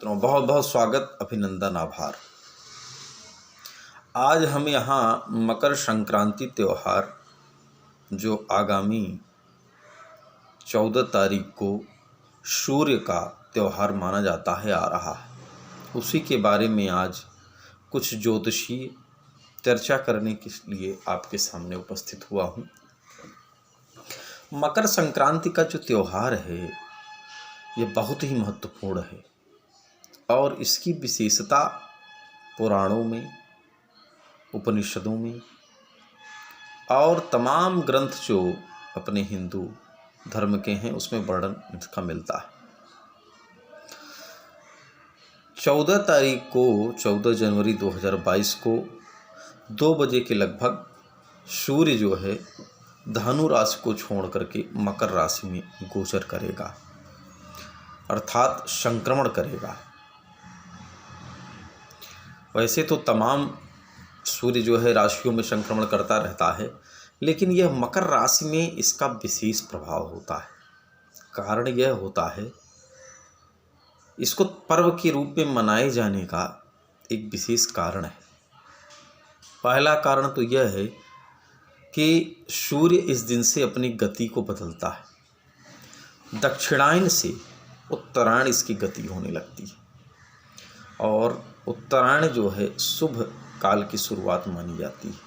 मित्रों, बहुत बहुत स्वागत, अभिनंदन, आभार। आज हम यहाँ मकर संक्रांति त्यौहार जो आगामी 14 तारीख को सूर्य का त्यौहार माना जाता है आ रहा है, उसी के बारे में आज कुछ ज्योतिषीय चर्चा करने के लिए आपके सामने उपस्थित हुआ हूँ। मकर संक्रांति का जो त्यौहार है ये बहुत ही महत्वपूर्ण है और इसकी विशेषता पुराणों में, उपनिषदों में और तमाम ग्रंथ जो अपने हिंदू धर्म के हैं उसमें वर्णन इसका मिलता है। 14 तारीख को 14 जनवरी 2022 को 2 बजे के लगभग सूर्य जो है धनु राशि को छोड़ करके मकर राशि में गोचर करेगा, अर्थात संक्रमण करेगा। वैसे तो तमाम सूर्य जो है राशियों में संक्रमण करता रहता है, लेकिन यह मकर राशि में इसका विशेष प्रभाव होता है। कारण यह होता है, इसको पर्व के रूप में मनाए जाने का एक विशेष कारण है। पहला कारण तो यह है कि सूर्य इस दिन से अपनी गति को बदलता है। दक्षिणायन से उत्तरायण इसकी गति होने लगती है और उत्तरायण जो है शुभ काल की शुरुआत मानी जाती है।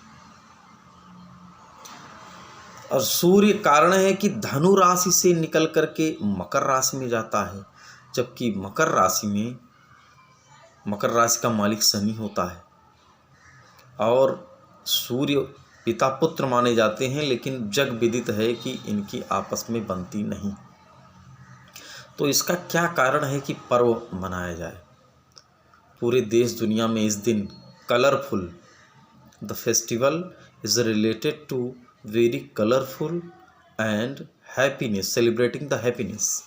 और सूर्य कारण है कि धनु राशि से निकल करके मकर राशि में जाता है, जबकि मकर राशि का मालिक शनि होता है और सूर्य पिता पुत्र माने जाते हैं, लेकिन जग विदित है कि इनकी आपस में बनती नहीं। तो इसका क्या कारण है कि पर्व मनाया जाए? पूरे देश दुनिया में इस दिन colourful, the festival is related to very colourful and happiness, celebrating the happiness,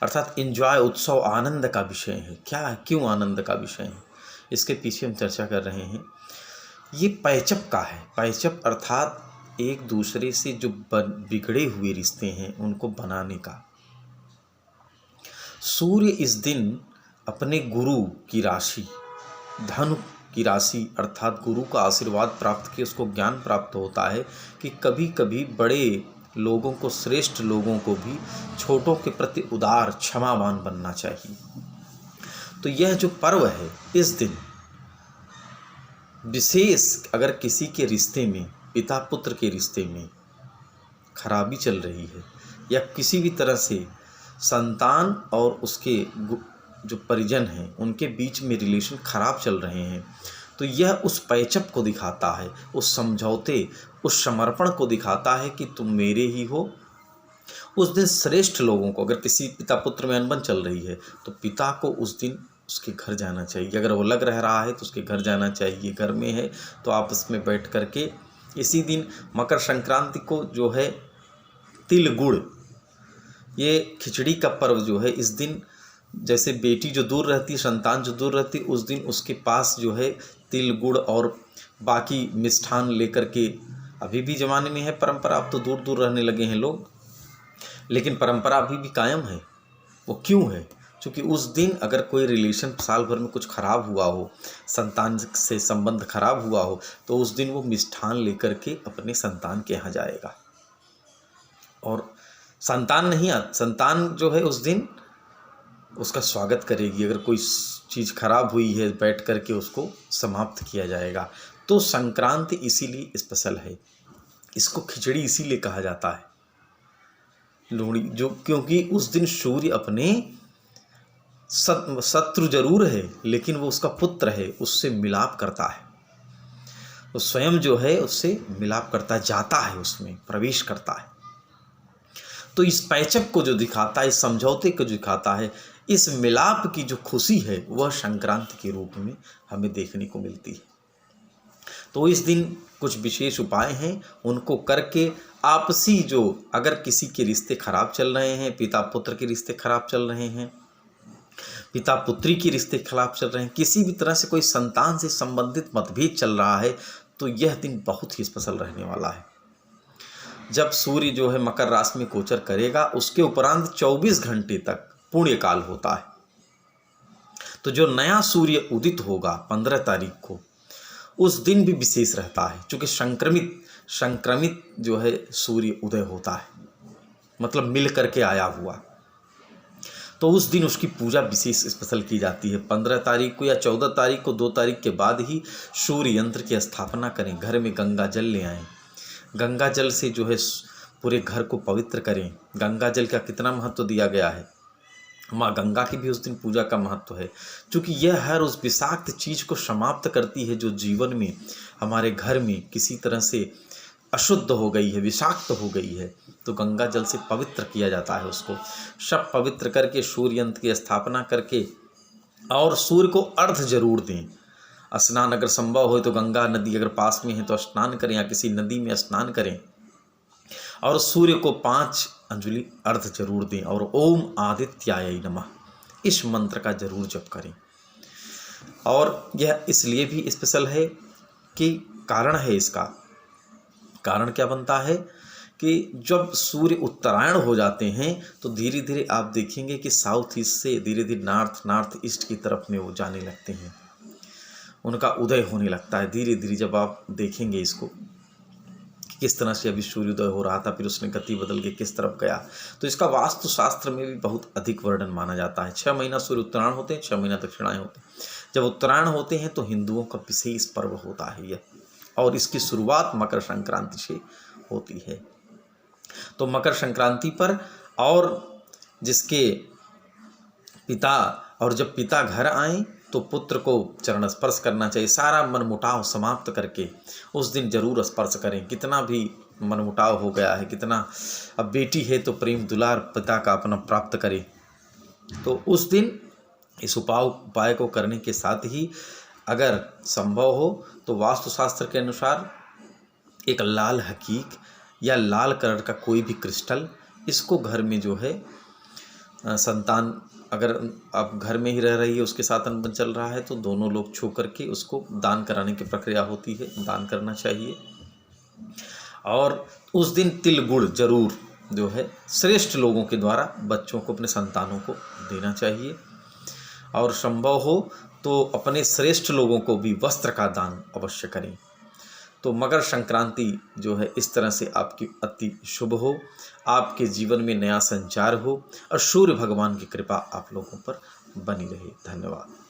अर्थात एंजॉय, उत्सव, आनंद का विषय है। क्या है, क्यों आनंद का विषय है, इसके पीछे हम चर्चा कर रहे हैं। ये पैचअप का है। पैचअप अर्थात एक दूसरे से जो बिगड़े हुए रिश्ते हैं उनको बनाने का। सूर्य इस दिन अपने गुरु की राशि, धनु की राशि अर्थात गुरु का आशीर्वाद प्राप्त किए उसको ज्ञान प्राप्त होता है कि कभी कभी बड़े लोगों को, श्रेष्ठ लोगों को भी छोटों के प्रति उदार, क्षमावान बनना चाहिए। तो यह जो पर्व है, इस दिन विशेष अगर किसी के रिश्ते में, पिता पुत्र के रिश्ते में खराबी चल रही है या किसी भी तरह से संतान और उसके जो परिजन हैं उनके बीच में रिलेशन खराब चल रहे हैं, तो यह उस पैचअप को दिखाता है, उस समझौते, उस समर्पण को दिखाता है कि तुम मेरे ही हो। उस दिन श्रेष्ठ लोगों को, अगर किसी पिता पुत्र में अनबन चल रही है तो पिता को उस दिन उसके घर जाना चाहिए। अगर वो अलग रह रहा है तो उसके घर जाना चाहिए। घर में है तो आपस में बैठ करके इसी दिन मकर संक्रांति को जो है तिल गुड़, ये खिचड़ी का पर्व जो है, इस दिन जैसे बेटी जो दूर रहती है, संतान जो दूर रहती है, उस दिन उसके पास जो है तिल गुड़ और बाकी मिष्ठान लेकर के, अभी भी ज़माने में है परंपरा, अब तो दूर दूर रहने लगे हैं लोग, लेकिन परंपरा अभी भी कायम है। वो क्यों है? क्योंकि उस दिन अगर कोई रिलेशन साल भर में कुछ खराब हुआ हो, संतान से संबंध खराब हुआ हो, तो उस दिन वो मिष्ठान लेकर के अपने संतान के यहाँ जाएगा। और संतान जो है उस दिन उसका स्वागत करेगी। अगर कोई चीज़ खराब हुई है, बैठ करके उसको समाप्त किया जाएगा। तो संक्रांति इसीलिए स्पेशल है, इसको खिचड़ी इसीलिए कहा जाता है, लोहड़ी, जो क्योंकि उस दिन सूर्य अपने शत्रु जरूर है लेकिन वो उसका पुत्र है, उससे मिलाप करता है। वो स्वयं जो है उससे मिलाप करता जाता है, उसमें प्रवेश करता है। तो इस पैचअप को जो दिखाता है, इस समझौते को दिखाता है, इस मिलाप की जो खुशी है वह संक्रांति के रूप में हमें देखने को मिलती है। तो इस दिन कुछ विशेष उपाय हैं, उनको करके आपसी जो, अगर किसी के रिश्ते खराब चल रहे हैं, पिता पुत्र के रिश्ते खराब चल रहे हैं, पिता पुत्री के रिश्ते खराब चल रहे हैं, किसी भी तरह से कोई संतान से संबंधित मतभेद चल रहा है, तो यह दिन बहुत ही स्पेशल रहने वाला है। जब सूर्य जो है मकर राशि में गोचर करेगा, उसके उपरांत 24 घंटे तक पुण्यकाल होता है। तो जो नया सूर्य उदित होगा 15 तारीख को, उस दिन भी विशेष रहता है, क्योंकि संक्रमित जो है सूर्य उदय होता है, मतलब मिल करके आया हुआ। तो उस दिन उसकी पूजा विशेष स्पेशल की जाती है। 15 तारीख को या 14 तारीख को, 2 तारीख के बाद ही सूर्य यंत्र की स्थापना करें। घर में गंगा जल ले आएँ, गंगा जल से जो है पूरे घर को पवित्र करें। गंगा जल का कितना महत्व दिया गया है, माँ गंगा की भी उस दिन पूजा का महत्व है, क्योंकि यह हर उस विषाक्त चीज़ को समाप्त करती है जो जीवन में हमारे घर में किसी तरह से अशुद्ध हो गई है, विषाक्त हो गई है। तो गंगा जल से पवित्र किया जाता है उसको। सब पवित्र करके सूर्य यंत्र की स्थापना करके, और सूर्य को अर्घ जरूर दें। स्नान अगर संभव हो तो गंगा नदी अगर पास में है तो स्नान करें, या किसी नदी में स्नान करें, और सूर्य को 5 अंजलि अर्घ जरूर दें, और ओम आदित्याय नमः इस मंत्र का जरूर जप करें। और यह इसलिए भी स्पेशल है कि कारण है, इसका कारण क्या बनता है कि जब सूर्य उत्तरायण हो जाते हैं तो धीरे धीरे आप देखेंगे कि साउथ ईस्ट से धीरे धीरे नॉर्थ ईस्ट की तरफ में वो जाने लगते हैं, उनका उदय होने लगता है धीरे धीरे। जब आप देखेंगे इसको किस तरह से अभी सूर्योदय हो रहा था, फिर उसने गति बदल के किस तरफ गया, तो इसका वास्तु शास्त्र में भी बहुत अधिक वर्णन माना जाता है। 6 महीना सूर्य उत्तरायण होते हैं, 6 महीना दक्षिणायन होते हैं। जब उत्तरायण होते हैं तो हिंदुओं का विशेष पर्व होता है यह, और इसकी शुरुआत मकर संक्रांति से होती है। तो मकर संक्रांति पर, और जिसके पिता, और जब पिता घर आए तो पुत्र को चरण स्पर्श करना चाहिए। सारा मनमुटाव समाप्त करके उस दिन जरूर स्पर्श करें। कितना भी मनमुटाव हो गया है, कितना, अब बेटी है तो प्रेम दुलार पिता का अपना प्राप्त करे। तो उस दिन इस उपाय को करने के साथ ही अगर संभव हो तो वास्तुशास्त्र के अनुसार एक लाल हकीक या लाल कलर का कोई भी क्रिस्टल, इसको घर में जो है संतान अगर आप घर में ही रह रही है, उसके साथ अनबन चल रहा है, तो दोनों लोग छू करके उसको दान कराने की प्रक्रिया होती है, दान करना चाहिए। और उस दिन तिल गुड़ जरूर जो है श्रेष्ठ लोगों के द्वारा बच्चों को, अपने संतानों को देना चाहिए। और संभव हो तो अपने श्रेष्ठ लोगों को भी वस्त्र का दान अवश्य करें। तो मकर संक्रांति जो है इस तरह से आपकी अति शुभ हो, आपके जीवन में नया संचार हो, और सूर्य भगवान की कृपा आप लोगों पर बनी रहे। धन्यवाद।